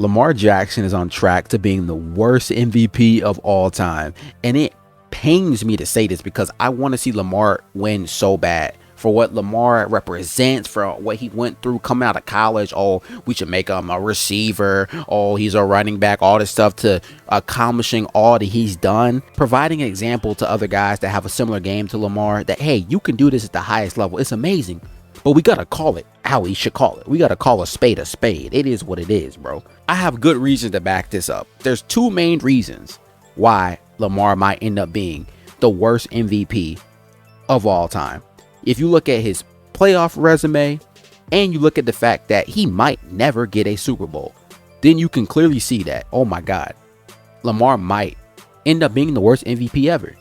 Lamar Jackson is on track to being the worst MVP of all time. And it pains me to say this because I want to see Lamar win so bad. For what Lamar represents, for what he went through coming out of college. Oh, we should make him a receiver. Oh, he's a running back. All this stuff to accomplishing all that he's done. Providing an example to other guys that have a similar game to Lamar that, hey, you can do this at the highest level. It's amazing. But we got to call it how we should call it. We got to call a spade a spade. It is what it is, bro. I have good reason to back this up. There's two main reasons why Lamar might end up being the worst MVP of all time. If you look at his playoff resume and you look at the fact that he might never get a Super Bowl, then you can clearly see that, oh my God, Lamar might end up being the worst MVP ever.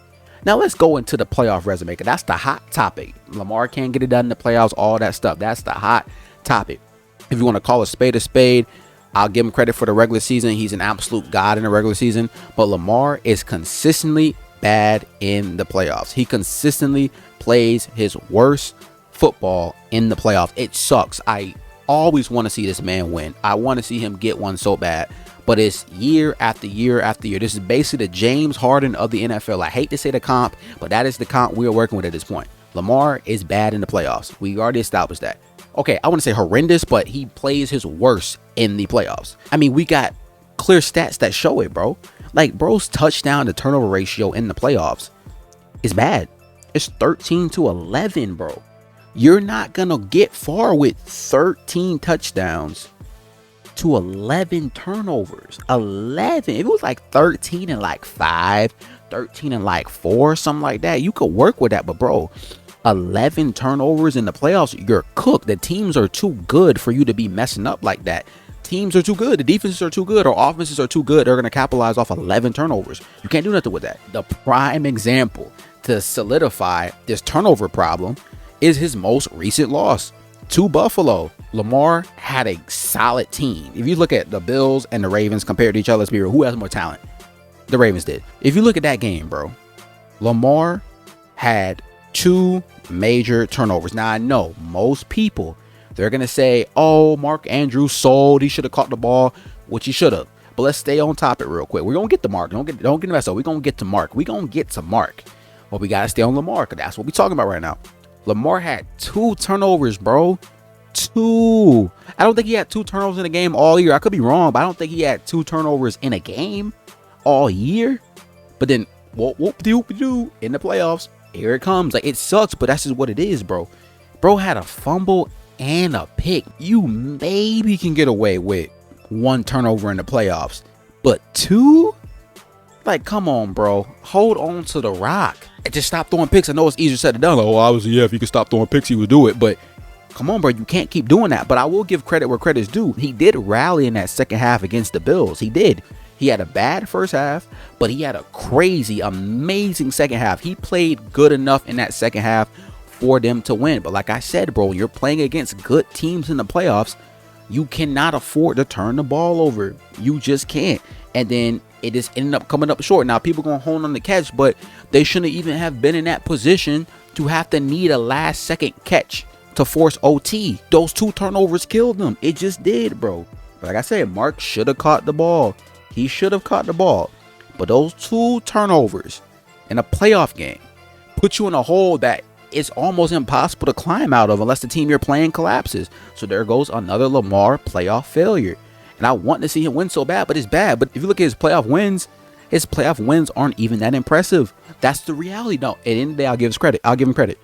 Now let's go into the playoff resume, because that's the hot topic. Lamar can't get it done in the playoffs, all that stuff. That's the hot topic. If you want to call a spade, I'll give him credit for the regular season. He's an absolute god in the regular season. But Lamar is consistently bad in the playoffs. He consistently plays his worst football in the playoffs. It sucks. I always want to see this man win. I want to see him get one so bad. But it's year after year after year. This is basically the James Harden of the NFL. I hate to say the comp, but that is the comp we are working with at this point. Lamar is bad in the playoffs. We already established that. Okay, I wouldn't say horrendous, but he plays his worst in the playoffs. I mean, we got clear stats that show it, bro. Like, bro's touchdown to turnover ratio in the playoffs is bad. It's 13-11, bro. You're not going to get far with 13 touchdowns to 11 turnovers. 11. If it was like 13 and like 5, 13 and like 4, something like that, you could work with that. But bro, 11 turnovers in the playoffs, you're cooked. The teams are too good for you to be messing up like that. Teams are too good. The defenses are too good. Or offenses are too good. They're going to capitalize off 11 turnovers. You can't do nothing with that. The prime example to solidify this turnover problem is his most recent loss to Buffalo. Lamar had a solid team. If you look at the Bills and the Ravens compared to each other, let's be real, who has more talent? The Ravens did. If you look at that game, bro, Lamar had 2 major turnovers. Now, I know most people, they're going to say, oh, Mark Andrews sold. He should have caught the ball, which he should have. But let's stay on topic real quick. We're going to get to Mark. Don't get messed up. We're going to get to Mark. We're going to get to Mark. But we got to stay on Lamar, because that's what we're talking about right now. Lamar had 2 turnovers, bro. 2. I don't think he had 2 turnovers in a game all year. I could be wrong, but I don't think he had 2 turnovers in a game all year. But then, whoop-de-whoop-de-doo, in the playoffs, here it comes. Like, it sucks, but that's just what it is, bro. Bro had a fumble and a pick. You maybe can get away with 1 turnover in the playoffs, but 2? Like, come on, bro. Hold on to the rock. And just stop throwing picks. I know it's easier said than done. Oh, obviously, yeah, if he could stop throwing picks, he would do it. But come on, bro. You can't keep doing that. But I will give credit where credit's due. He did rally in that second half against the Bills. He did. He had a bad first half, but he had a crazy, amazing second half. He played good enough in that second half for them to win. But like I said, bro, you're playing against good teams in the playoffs. You cannot afford to turn the ball over. You just can't. And then it just ended up coming up short. Now, people going to hold on the catch, but they shouldn't even have been in that position to have to need a last second catch to force OT. Those 2 turnovers killed them. It just did, bro. But like I said, Mark should have caught the ball. He should have caught the ball. But those 2 turnovers in a playoff game put you in a hole that it's almost impossible to climb out of unless the team you're playing collapses. So there goes another Lamar playoff failure. And I want to see him win so bad, but it's bad. But if you look at his playoff wins aren't even that impressive. That's the reality. No, at the end of the day, I'll give him credit.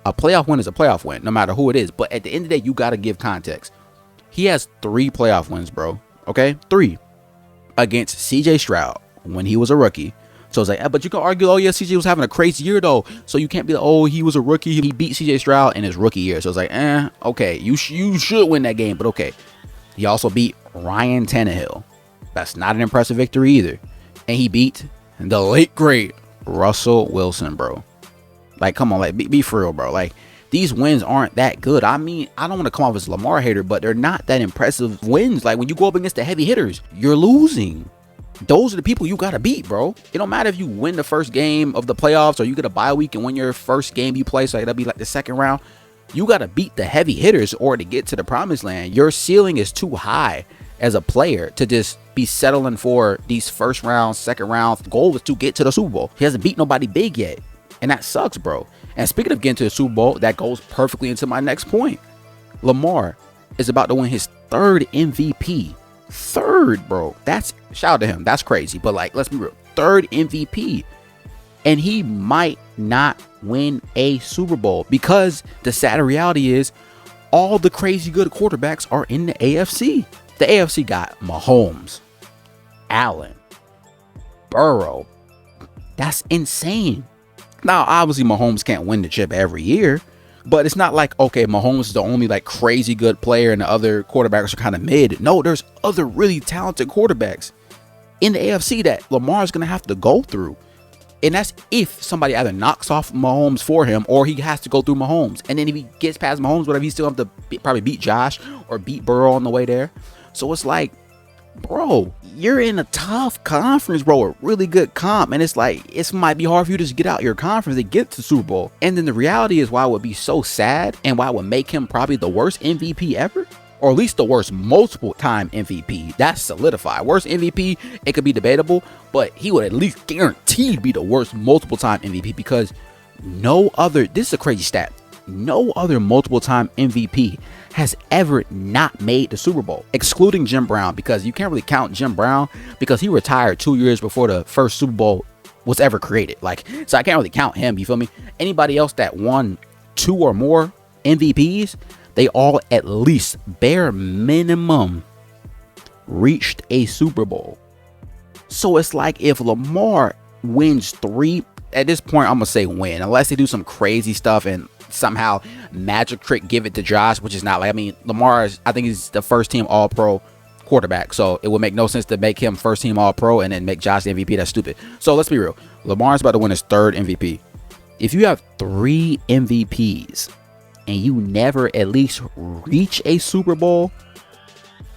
A playoff win is a playoff win, no matter who it is. But at the end of the day, you got to give context. He has 3 playoff wins, bro. Okay? 3. Against CJ Stroud when he was a rookie. So it's like, but you can argue, oh yeah, CJ was having a crazy year though. So you can't be like, oh, he was a rookie. He beat CJ Stroud in his rookie year. So it's like, okay, you should win that game, but okay. He also beat Ryan Tannehill. That's not an impressive victory either. And he beat the late great Russell Wilson, bro. Like, come on, like be for real, bro. Like, these wins aren't that good. I mean, I don't want to come off as a Lamar hater, but they're not that impressive wins. Like, when you go up against the heavy hitters, you're losing. Those are the people you got to beat, bro. It don't matter if you win the first game of the playoffs or you get a bye week and win your first game you play. So that'll be like the second round. You got to beat the heavy hitters or to get to the promised land. Your ceiling is too high as a player to just be settling for these first round, second round. The goal was to get to the Super Bowl. He hasn't beat nobody big yet, and that sucks, bro. And speaking of getting to the Super Bowl, that goes perfectly into my next point. Lamar is about to win his 3rd MVP. 3rd, bro. That's, shout out to him. That's crazy. But like, let's be real. 3rd MVP. And he might not win a Super Bowl because the sad reality is all the crazy good quarterbacks are in the AFC. The AFC got Mahomes, Allen, Burrow. That's insane. Now, obviously, Mahomes can't win the chip every year, but it's not like, okay, Mahomes is the only like crazy good player and the other quarterbacks are kind of mid. No, there's other really talented quarterbacks in the AFC that Lamar is going to have to go through. And that's if somebody either knocks off Mahomes for him or he has to go through Mahomes. And then if he gets past Mahomes, whatever, he still have to probably beat Josh or beat Burrow on the way there. So it's like, bro, you're in a tough conference, bro, a really good comp. And it's like, it might be hard for you to just get out your conference and get to Super Bowl. And then the reality is why it would be so sad and why it would make him probably the worst MVP ever. Or at least the worst multiple time MVP. That's solidified. Worst MVP, it could be debatable, but he would at least guaranteed be the worst multiple time MVP because no other, this is a crazy stat, no other multiple time MVP has ever not made the Super Bowl, excluding Jim Brown, because you can't really count Jim Brown because he retired 2 years before the first Super Bowl was ever created. Like, so I can't really count him, you feel me? Anybody else that won 2 or more MVPs, they all at least bare minimum reached a Super Bowl. So it's like if Lamar wins 3, at this point I'm gonna say win, unless they do some crazy stuff and somehow magic trick give it to Josh, which is not like, I mean, Lamar is, I think he's the first team All-Pro quarterback, so it would make no sense to make him first team All-Pro and then make Josh the MVP. That's stupid. So let's be real, Lamar's about to win his 3rd MVP. If you have 3 MVPs and you never at least reach a Super Bowl,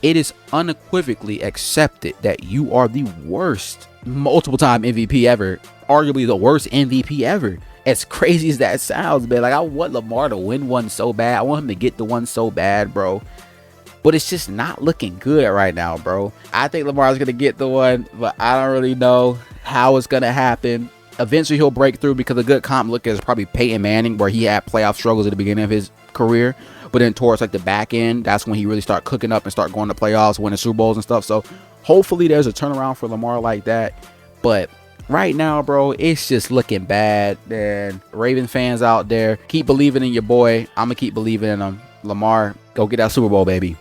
it is unequivocally accepted that you are the worst multiple time MVP ever, arguably the worst MVP ever. As crazy as that sounds, man, like I want Lamar to win one so bad. I want him to get the one so bad, bro. But it's just not looking good right now, bro. I think Lamar's gonna get the one, but I don't really know how it's gonna happen. Eventually he'll break through because a good comp look is probably Peyton Manning, where he had playoff struggles at the beginning of his career, but then towards like the back end, that's when he really start cooking up and start going to playoffs, winning Super Bowls and stuff. So hopefully there's a turnaround for Lamar like that. But right now, bro, it's just looking bad. And Raven fans out there, keep believing in your boy. I'm gonna keep believing in him. Lamar, go get that Super Bowl, baby.